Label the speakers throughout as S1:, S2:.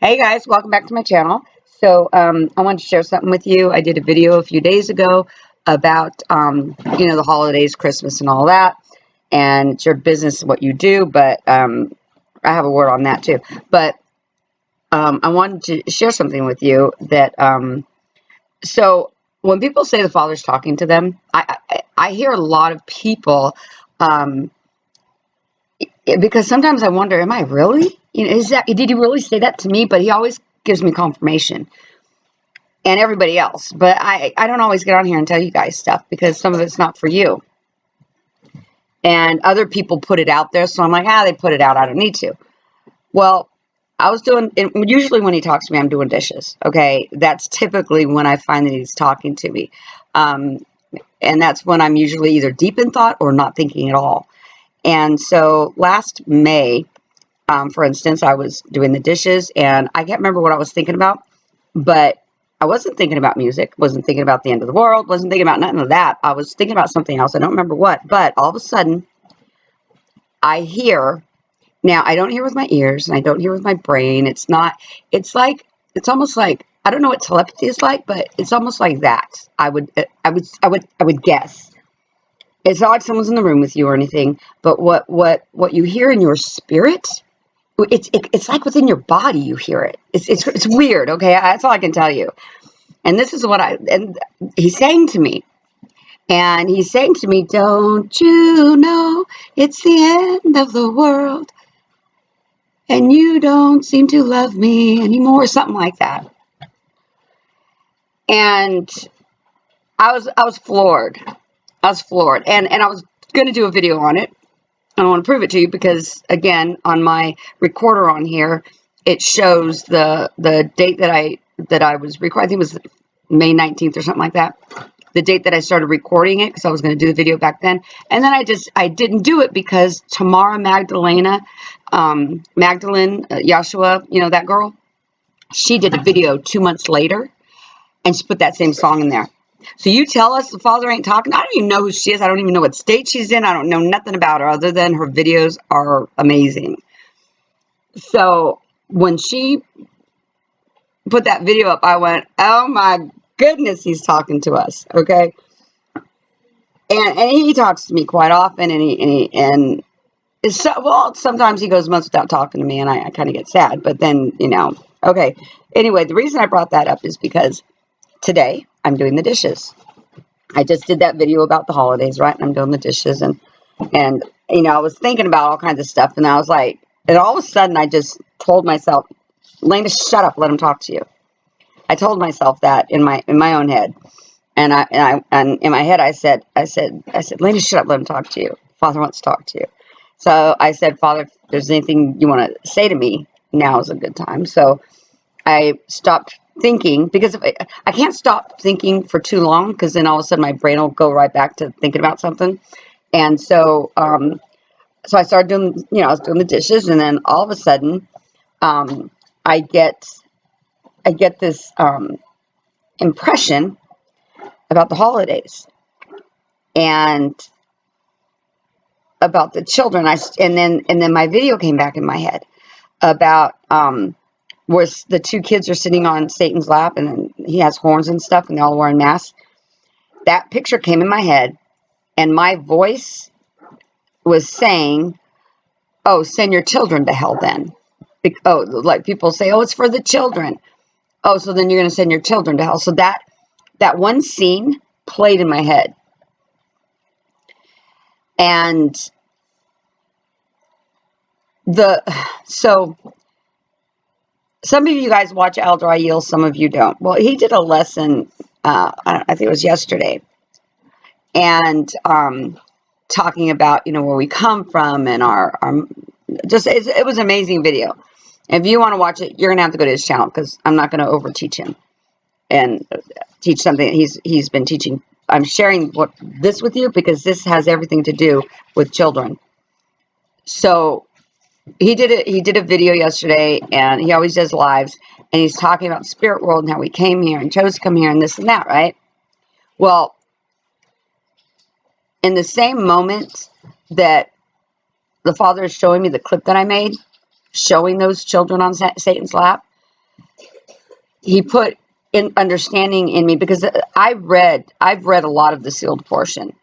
S1: Hey guys, welcome back to my channel. I wanted to share something with you. I did a video a few days ago about, the holidays, Christmas and all that. And it's your business what you do, but I have a word on that too. But I wanted to share something with you that, so when people say the Father's talking to them, I hear a lot of people, because sometimes I wonder, am I really? Did he really say that to me? But he always gives me confirmation. And everybody else. But I don't always get on here and tell you guys stuff because some of it's not for you. And other people put it out there. So I'm like, they put it out. I don't need to. Well, I was doing, usually when he talks to me, I'm doing dishes. Okay. That's typically when I find that he's talking to me. And that's when I'm usually either deep in thought or not thinking at all. And so last May, for instance, I was doing the dishes and I can't remember what I was thinking about, but I wasn't thinking about music, wasn't thinking about the end of the world, wasn't thinking about nothing of that. I was thinking about something else. I don't remember what, but all of a sudden I hear, now I don't hear with my ears and I don't hear with my brain. It's almost like, I don't know what telepathy is like, but it's almost like that. I would guess. It's not like someone's in the room with you or anything, but what you hear in your spirit, it's like within your body you hear it. It's weird, okay? That's all I can tell you. And this is and he's saying to me, don't you know it's the end of the world and you don't seem to love me anymore, something like that. And I was floored. I was floored. And I was going to do a video on it. I want to prove it to you because, again, on my recorder on here, it shows the date that I was recording. I think it was May 19th or something like that. The date that I started recording it because I was going to do the video back then. And then I didn't do it because Tamara Magdalena, Magdalene, Yeshua, that girl, she did a video 2 months later and she put that same song in there. So you tell us the Father ain't talking. I don't even know who she is. I don't even know what state she's in. I don't know nothing about her other than her videos are amazing. So when she put that video up, I went, oh my goodness, he's talking to us. Okay. And he talks to me quite often and sometimes he goes months without talking to me and I kind of get sad, but then, okay. Anyway, the reason I brought that up is because today I'm doing the dishes. I just did that video about the holidays, right? And I'm doing the dishes and I was thinking about all kinds of stuff and I was like, and all of a sudden I just told myself, Lena, shut up, let him talk to you. I told myself that in my own head. And in my head I said, Lena, shut up, let him talk to you. Father wants to talk to you. So I said, Father, if there's anything you want to say to me, now is a good time. So I stopped thinking because I can't stop thinking for too long because then all of a sudden my brain will go right back to thinking about something. And so, so I started doing, I was doing the dishes and then all of a sudden, I get this, impression about the holidays and about the children. And then my video came back in my head about, where the two kids are sitting on Satan's lap and then he has horns and stuff and they're all wearing masks. That picture came in my head and my voice was saying, oh, send your children to hell then. Like people say, oh, it's for the children. Oh, so then you're going to send your children to hell. So that one scene played in my head. And so some of you guys watch Elder Aiel, some of you don't. Well, he did a lesson, I think it was yesterday, and talking about, where we come from and our it was an amazing video. If you want to watch it, you're going to have to go to his channel because I'm not going to over teach him and teach something he's been teaching. I'm sharing this with you because this has everything to do with children. So he did a video yesterday and he always does lives and he's talking about the spirit world and how we came here and chose to come here and this and that, right? Well, in the same moment that the Father is showing me the clip that I made, showing those children on Satan's lap, he put in understanding in me, because I've read a lot of the sealed portion.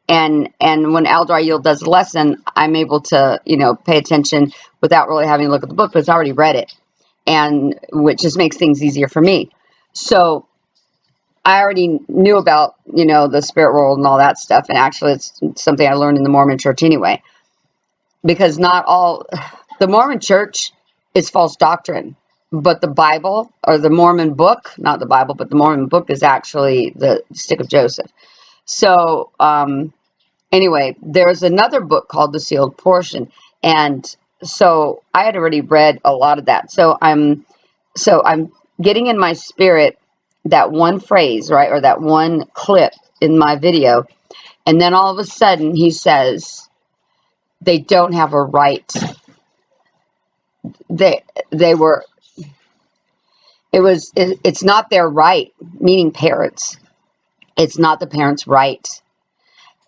S1: And when Eldar Yield does a lesson, I'm able to, pay attention without really having to look at the book, because I already read it, and which just makes things easier for me. So I already knew about, the spirit world and all that stuff. And actually, it's something I learned in the Mormon Church anyway, because not all the Mormon Church is false doctrine, but the Bible, or the Mormon book, not the Bible, but the Mormon book, is actually the Stick of Joseph. So, anyway, there's another book called The Sealed Portion, and so I had already read a lot of that. So I'm getting in my spirit that one phrase, right, or that one clip in my video, and then all of a sudden he says they don't have a right. It's not their right, meaning parents. It's not the parents' right.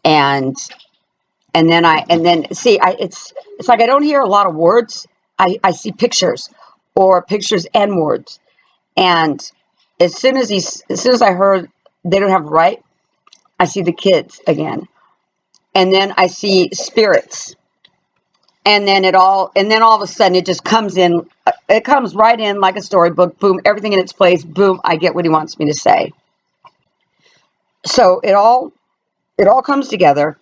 S1: And then it's like I don't hear a lot of words. I see pictures, or pictures and words. And as soon as I heard they don't have a right, I see the kids again. And then I see spirits. And then all of a sudden it just comes in. It comes right in like a storybook. Boom, everything in its place. Boom, I get what he wants me to say. So it all comes together,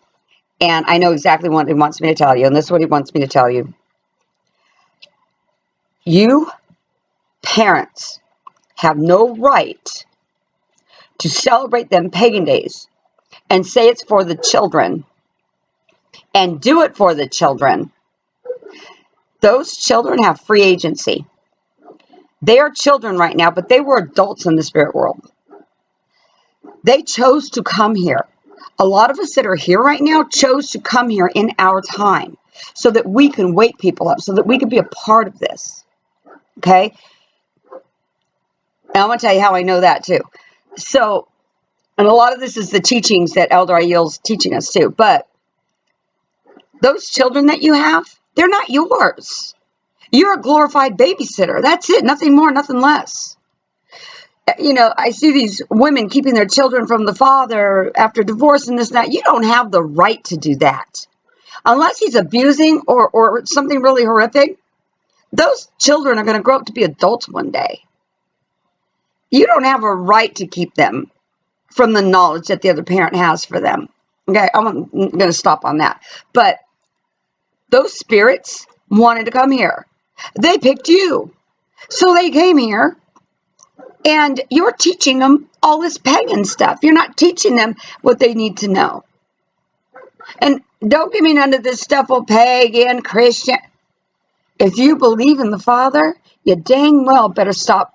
S1: and I know exactly what he wants me to tell you. And this is what he wants me to tell you. You parents have no right to celebrate them pagan days and say it's for the children and do it for the children. Those children have free agency. They are children right now, but they were adults in the spirit world. They chose to come here. A lot of us that are here right now chose to come here in our time so that we can wake people up, so that we can be a part of this. Okay? And I'm going to tell you how I know that too. So, and a lot of this is the teachings that Eldar Yield's teaching us too. But those children that you have, they're not yours. You're a glorified babysitter. That's it. Nothing more, nothing less. I see these women keeping their children from the father after divorce and this and that. You don't have the right to do that. Unless he's abusing or something really horrific, those children are going to grow up to be adults one day. You don't have a right to keep them from the knowledge that the other parent has for them. Okay, I'm going to stop on that. But those spirits wanted to come here. They picked you. So they came here, and you're teaching them all this pagan stuff. You're not teaching them what they need to know. And don't give me none of this stuff, pagan, Christian. If you believe in the Father, you dang well better stop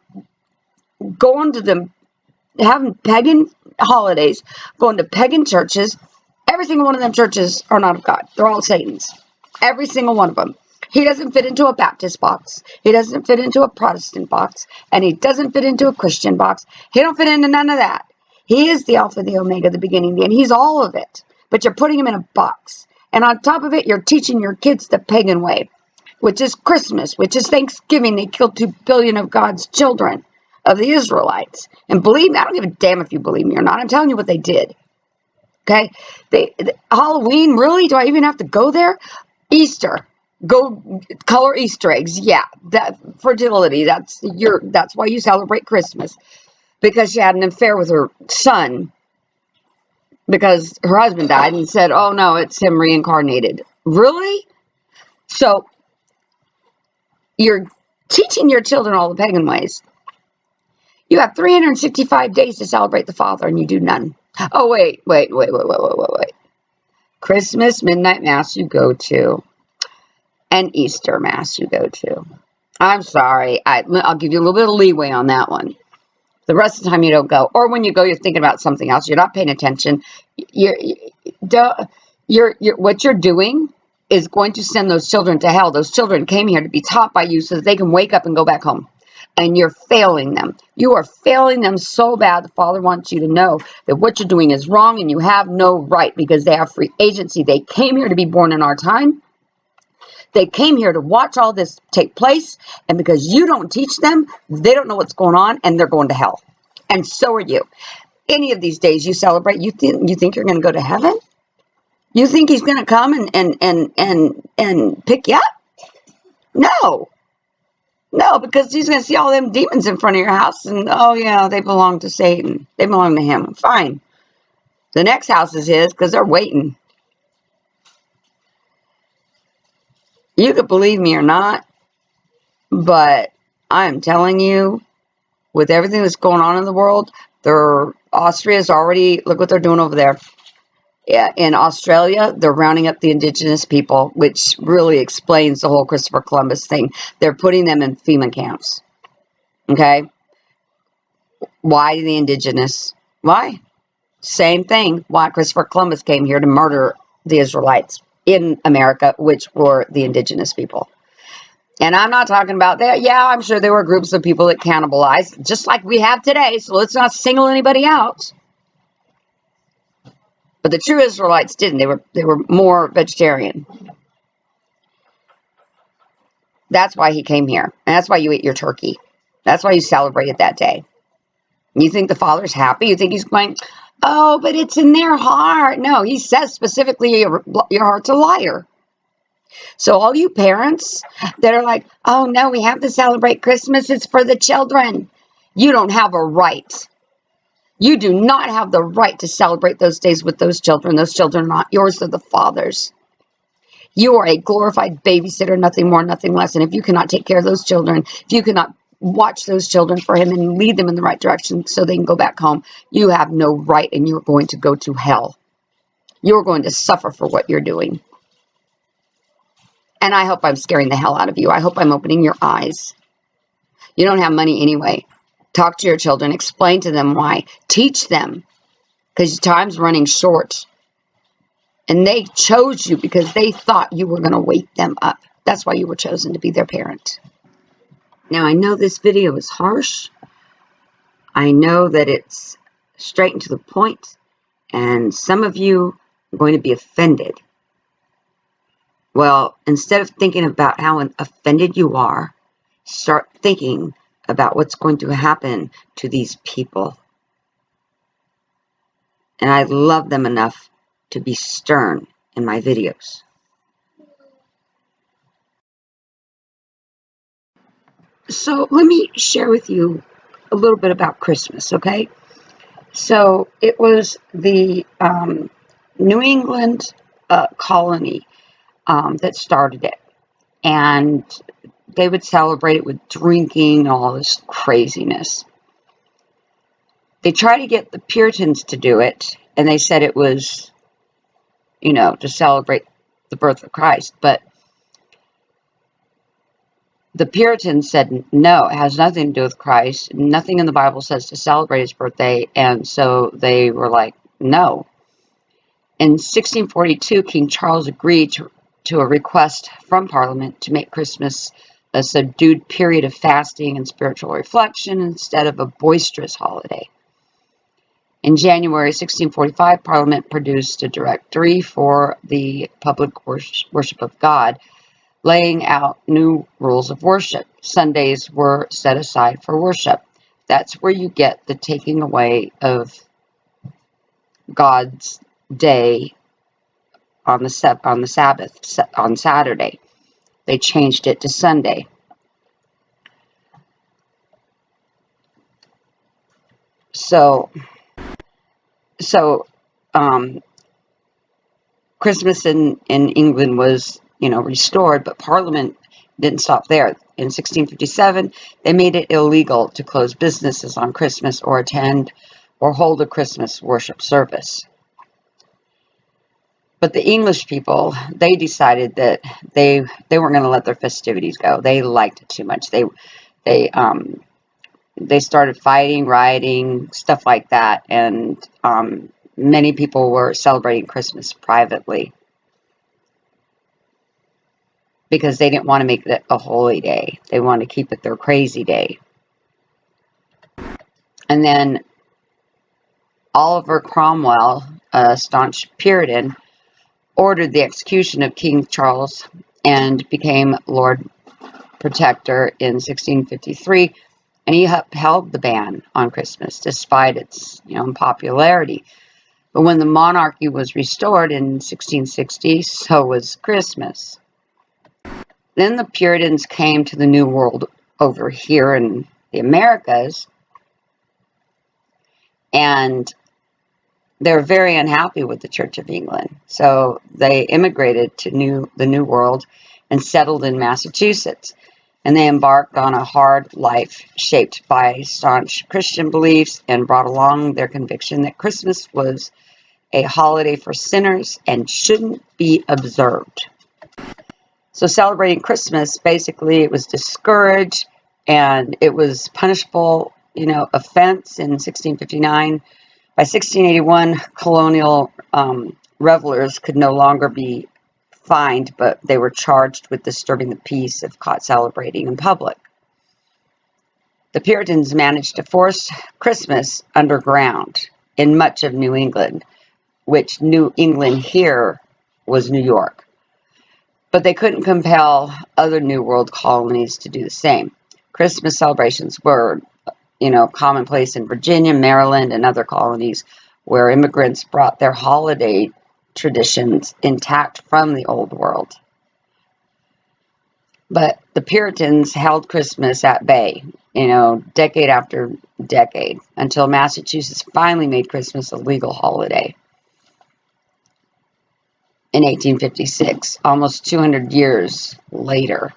S1: going to them, having pagan holidays, going to pagan churches. Every single one of them churches are not of God. They're all Satan's. Every single one of them. He doesn't fit into a Baptist box. He doesn't fit into a Protestant box. And he doesn't fit into a Christian box. He don't fit into none of that. He is the Alpha, the Omega, the beginning, the end. He's all of it. But you're putting him in a box. And on top of it, you're teaching your kids the pagan way, which is Christmas, which is Thanksgiving. They killed 2 billion of God's children, of the Israelites. And believe me, I don't give a damn if you believe me or not. I'm telling you what they did. Okay? Halloween, really? Do I even have to go there? Easter. Go color Easter eggs. Yeah, that fertility. That's why you celebrate Christmas, because she had an affair with her son because her husband died, and said, "Oh no, it's him reincarnated." Really? So you're teaching your children all the pagan ways. You have 365 days to celebrate the Father, and you do none. Oh wait. Christmas midnight mass you go to. And Easter Mass you go to. I'm sorry. I'll give you a little bit of leeway on that one. The rest of the time you don't go. Or when you go, you're thinking about something else. You're not paying attention. What you're doing is going to send those children to hell. Those children came here to be taught by you so that they can wake up and go back home. And you're failing them. You are failing them so bad. The Father wants you to know that what you're doing is wrong, and you have no right, because they have free agency. They came here to be born in our time. They came here to watch all this take place, and because you don't teach them, they don't know what's going on, and they're going to hell. And so are you. Any of these days you celebrate, you think you're going to go to heaven? You think he's going to come and pick you up? No. No, because he's going to see all them demons in front of your house, and oh yeah, they belong to Satan. They belong to him. Fine. The next house is his because they're waiting. You could believe me or not, but I am telling you, with everything that's going on in the world, Austria's already, look what they're doing over there. Yeah, in Australia, they're rounding up the indigenous people, which really explains the whole Christopher Columbus thing. They're putting them in FEMA camps. Okay? Why the indigenous? Why? Same thing. Why Christopher Columbus came here to murder the Israelites in America, which were the indigenous people. And I'm not talking about that. Yeah, I'm sure there were groups of people that cannibalized, just like we have today. So let's not single anybody out. But the true Israelites didn't. They were more vegetarian. That's why he came here. And that's why you ate your turkey. That's why you celebrated that day. You think the Father's happy? You think he's going, oh, but it's in their heart. No, he says specifically your heart's a liar. So all you parents that are like, oh, no, we have to celebrate Christmas. It's for the children. You don't have a right. You do not have the right to celebrate those days with those children. Those children are not yours, they're the Father's. You are a glorified babysitter, nothing more, nothing less. And if you cannot take care of those children, if you cannot watch those children for him and lead them in the right direction so they can go back home, you have no right, and you're going to go to hell. You're going to suffer for what you're doing. And I hope I'm scaring the hell out of you. I hope I'm opening your eyes. You don't have money anyway. Talk to your children. Explain to them why. Teach them. Because time's running short. And they chose you because they thought you were going to wake them up. That's why you were chosen to be their parent. Now, I know this video is harsh. I know that it's straight and to the point. And some of you are going to be offended. Well, instead of thinking about how offended you are, start thinking about what's going to happen to these people. And I love them enough to be stern in my videos. So let me share with you a little bit about Christmas, okay? So it was the New England colony that started it. And they would celebrate it with drinking and all this craziness. They tried to get the Puritans to do it, and they said it was, to celebrate the birth of Christ. But the Puritans said, no, it has nothing to do with Christ. Nothing in the Bible says to celebrate his birthday. And so they were like, no. In 1642, King Charles agreed to a request from Parliament to make Christmas a subdued period of fasting and spiritual reflection instead of a boisterous holiday. In January 1645, Parliament produced a directory for the public worship of God, laying out new rules of worship. Sundays were set aside for worship. That's where you get the taking away of God's day on the Sabbath, on Saturday. They changed it to Sunday. So Christmas in England was, restored, but Parliament didn't stop there. In 1657, they made it illegal to close businesses on Christmas or attend or hold a Christmas worship service. But the English people, they decided that they weren't going to let their festivities go. They liked it too much. They started fighting, rioting, stuff like that, and many people were celebrating Christmas privately because they didn't want to make it a holy day. They wanted to keep it their crazy day. And then Oliver Cromwell, a staunch Puritan, ordered the execution of King Charles and became Lord Protector in 1653, and he upheld the ban on Christmas despite its unpopularity. But when the monarchy was restored in 1660, so was Christmas. Then the Puritans came to the New World over here in the Americas, and they're very unhappy with the Church of England. So they immigrated to the New World and settled in Massachusetts. And they embarked on a hard life shaped by staunch Christian beliefs and brought along their conviction that Christmas was a holiday for sinners and shouldn't be observed. So celebrating Christmas, basically, it was discouraged and it was punishable, offense in 1659. By 1681, colonial revelers could no longer be fined, but they were charged with disturbing the peace if caught celebrating in public. The Puritans managed to force Christmas underground in much of New England, which New England here was New York. But they couldn't compel other New World colonies to do the same. Christmas celebrations were, commonplace in Virginia, Maryland, and other colonies where immigrants brought their holiday traditions intact from the Old World. But the Puritans held Christmas at bay, decade after decade, until Massachusetts finally made Christmas a legal holiday in 1856, almost 200 years later,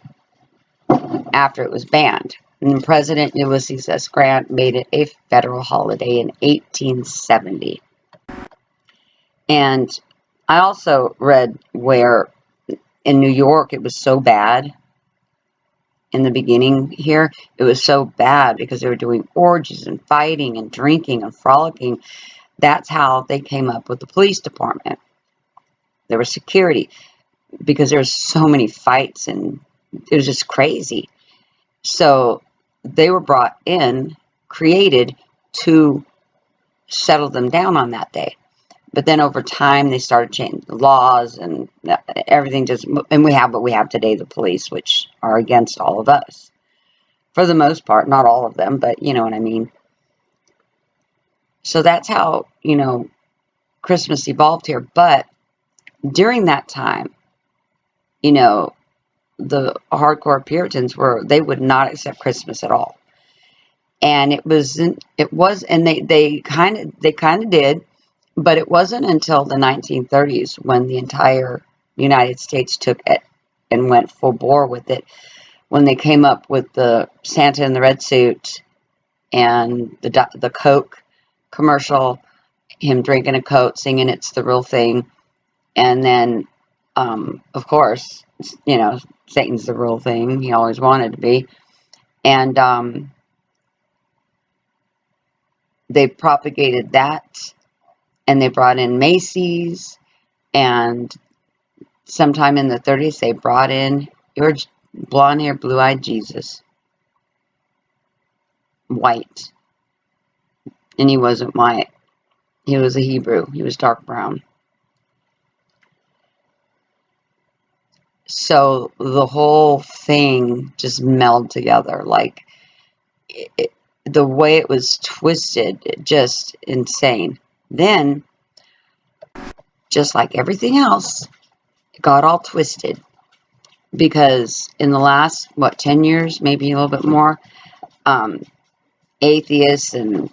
S1: after it was banned. And President Ulysses S. Grant made it a federal holiday in 1870. And I also read where in New York it was so bad in the beginning here. It was so bad because they were doing orgies and fighting and drinking and frolicking. That's how they came up with the police department. There was security because there was so many fights and it was just crazy. So they were brought in, created to settle them down on that day. But then over time, they started changing the laws and everything and we have what we have today, the police, which are against all of us. For the most part, not all of them, but you know what I mean. So that's how, Christmas evolved here. But during that time, the hardcore Puritans they would not accept Christmas at all. And and they kind of did, but it wasn't until the 1930s when the entire United States took it and went full bore with it, when they came up with the Santa in the red suit and the Coke commercial, him drinking a Coke, singing "It's the Real Thing," and then, of course, Satan's the real thing. He always wanted to be, and they propagated that, and they brought in Macy's, and sometime in the 30s, they brought in your blonde-haired, blue-eyed Jesus, white, and he wasn't white. He was a Hebrew. He was dark brown. So the whole thing just melded together, like the way it was twisted, just insane. Then, just like everything else, it got all twisted because in the last, 10 years, maybe a little bit more, atheists and,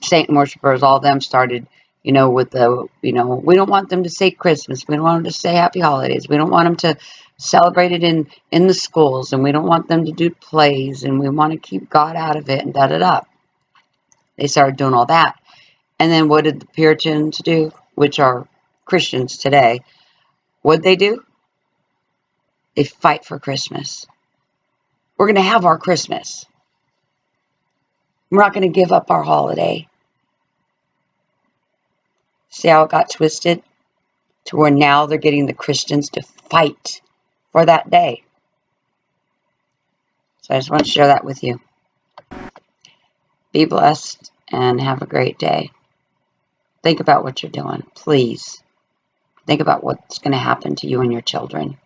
S1: Satan worshipers, all of them started, with the, we don't want them to say Christmas. We don't want them to say Happy Holidays. We don't want them to celebrate it in the schools, and we don't want them to do plays, and we want to keep God out of it, and da-da-da. They started doing all that. And then what did the Puritans do, which are Christians today? What'd they do? They fight for Christmas. We're going to have our Christmas. We're not going to give up our holiday. See how it got twisted? To where now they're getting the Christians to fight for that day. So I just want to share that with you. Be blessed and have a great day. Think about what you're doing. Please. Think about what's going to happen to you and your children.